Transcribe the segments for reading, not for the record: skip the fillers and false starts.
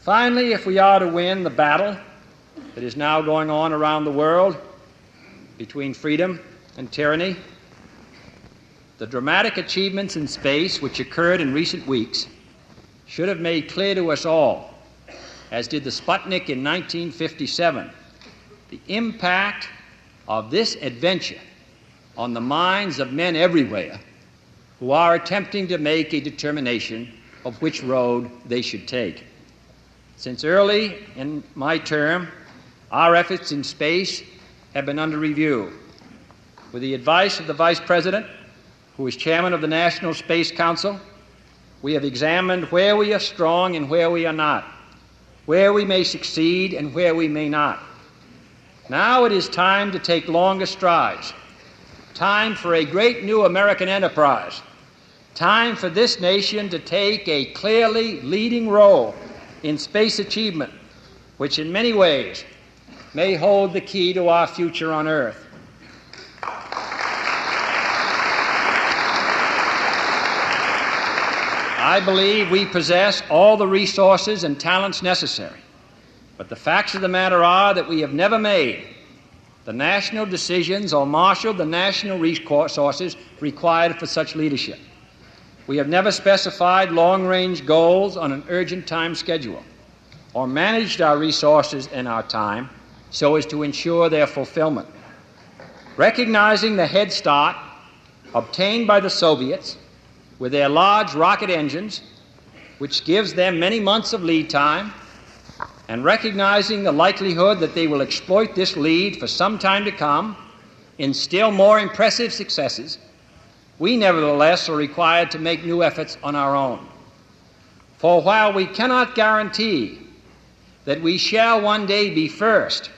Finally, if we are to win the battle that is now going on around the world between freedom and tyranny, the dramatic achievements in space which occurred in recent weeks should have made clear to us all, as did the Sputnik in 1957, the impact of this adventure on the minds of men everywhere who are attempting to make a determination of which road they should take. Since early in my term, our efforts in space have been under review. With the advice of the Vice President, who is Chairman of the National Space Council, we have examined where we are strong and where we are not, where we may succeed and where we may not. Now it is time to take longer strides, time for a great new American enterprise, time for this nation to take a clearly leading role in space achievement, which in many ways may hold the key to our future on Earth. I believe we possess all the resources and talents necessary, but the facts of the matter are that we have never made the national decisions or marshaled the national resources required for such leadership. We have never specified long-range goals on an urgent time schedule or managed our resources and our time so as to ensure their fulfillment. Recognizing the head start obtained by the Soviets with their large rocket engines, which gives them many months of lead time, and recognizing the likelihood that they will exploit this lead for some time to come in still more impressive successes, we nevertheless are required to make new efforts on our own. For while we cannot guarantee that we shall one day be first,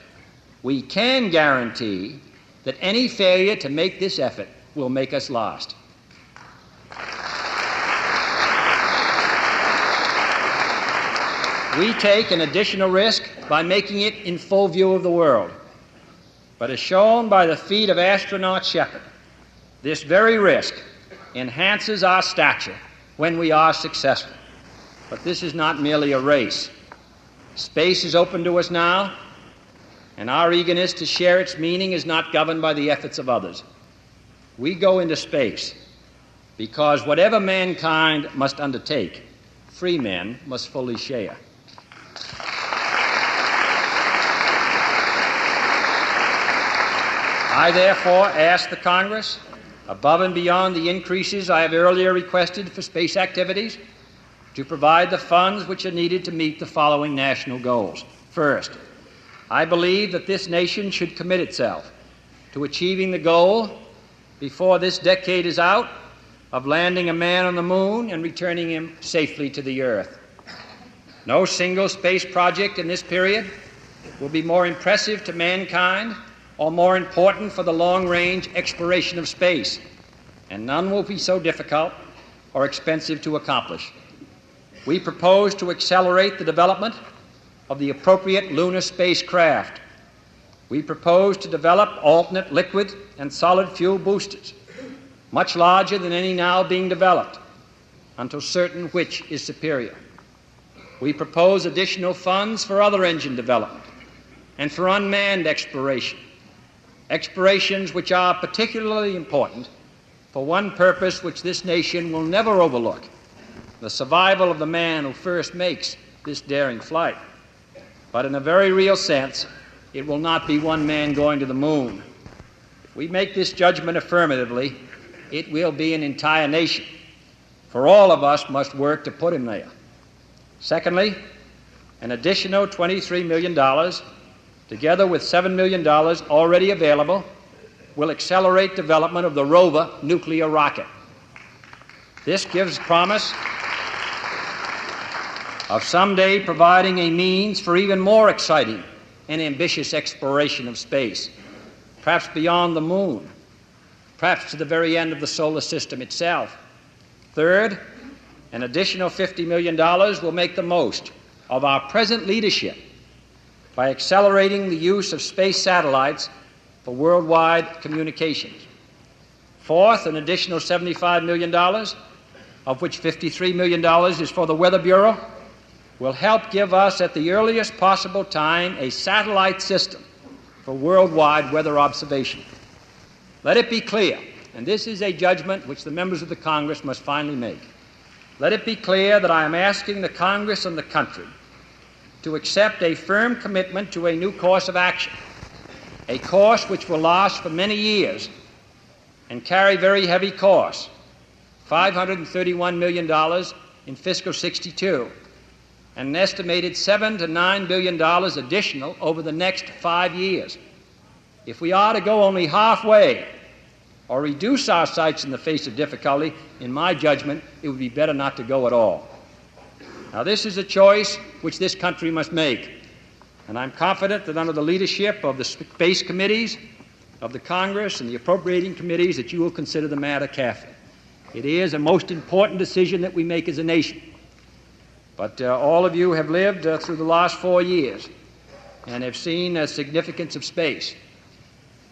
we can guarantee that any failure to make this effort will make us last. We take an additional risk by making it in full view of the world. But as shown by the feat of astronaut Shepard, this very risk enhances our stature when we are successful. But this is not merely a race. Space is open to us now, and our eagerness to share its meaning is not governed by the efforts of others. We go into space because whatever mankind must undertake, free men must fully share. I therefore ask the Congress, above and beyond the increases I have earlier requested for space activities, to provide the funds which are needed to meet the following national goals. First, I believe that this nation should commit itself to achieving the goal, before this decade is out, of landing a man on the moon and returning him safely to the Earth. No single space project in this period will be more impressive to mankind or more important for the long-range exploration of space, and none will be so difficult or expensive to accomplish. We propose to accelerate the development of the appropriate lunar spacecraft. We propose to develop alternate liquid and solid fuel boosters, much larger than any now being developed, until certain which is superior. We propose additional funds for other engine development and for unmanned exploration, explorations which are particularly important for one purpose which this nation will never overlook: the survival of the man who first makes this daring flight. But in a very real sense, it will not be one man going to the moon. If we make this judgment affirmatively, it will be an entire nation, for all of us must work to put him there. Secondly, an additional $23 million, together with $7 million already available, will accelerate development of the rover nuclear rocket. This gives promise of someday providing a means for even more exciting and ambitious exploration of space, perhaps beyond the moon, perhaps to the very end of the solar system itself. Third, an additional $50 million will make the most of our present leadership by accelerating the use of space satellites for worldwide communications. Fourth, an additional $75 million, of which $53 million is for the Weather Bureau, will help give us at the earliest possible time a satellite system for worldwide weather observation. Let it be clear, and this is a judgment which the members of the Congress must finally make. Let it be clear that I am asking the Congress and the country to accept a firm commitment to a new course of action, a course which will last for many years and carry very heavy costs, $531 million in fiscal 62, and an estimated $7 to $9 billion additional over the next 5 years. If we are to go only halfway or reduce our sights in the face of difficulty, in my judgment, it would be better not to go at all. Now, this is a choice which this country must make, and I'm confident that under the leadership of the space committees of the Congress and the appropriating committees that you will consider the matter carefully. It is a most important decision that we make as a nation. But all of you have lived through the last 4 years and have seen the significance of space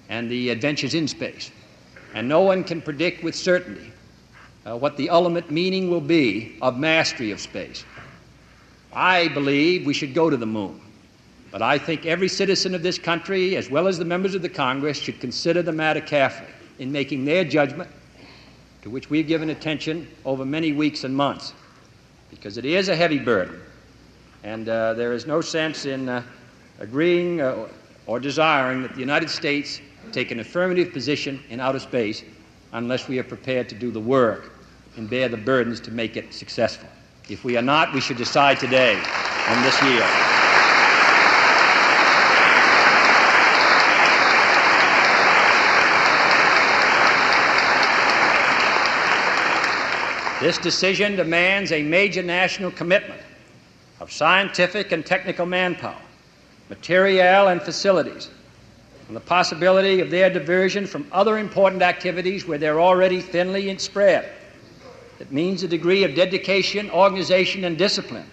and the adventures in space. And no one can predict with certainty what the ultimate meaning will be of mastery of space. I believe we should go to the moon. But I think every citizen of this country, as well as the members of the Congress, should consider the matter carefully in making their judgment, to which we've given attention over many weeks and months, because it is a heavy burden, and there is no sense in agreeing or desiring that the United States take an affirmative position in outer space unless we are prepared to do the work and bear the burdens to make it successful. If we are not, we should decide today and this year. This decision demands a major national commitment of scientific and technical manpower, materiel and facilities, and the possibility of their diversion from other important activities where they're already thinly spread. It means a degree of dedication, organization, and discipline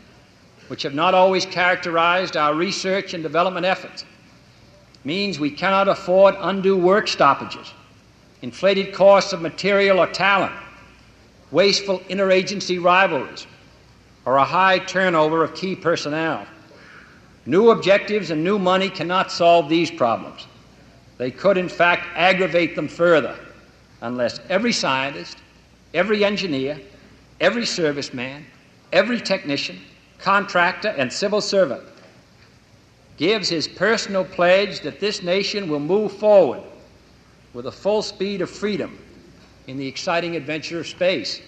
which have not always characterized our research and development efforts. It means we cannot afford undue work stoppages, inflated costs of material or talent, wasteful interagency rivalries, or a high turnover of key personnel. New objectives and new money cannot solve these problems. They could, in fact, aggravate them further unless every scientist, every engineer, every serviceman, every technician, contractor, and civil servant gives his personal pledge that this nation will move forward with the full speed of freedom in the exciting adventure of space.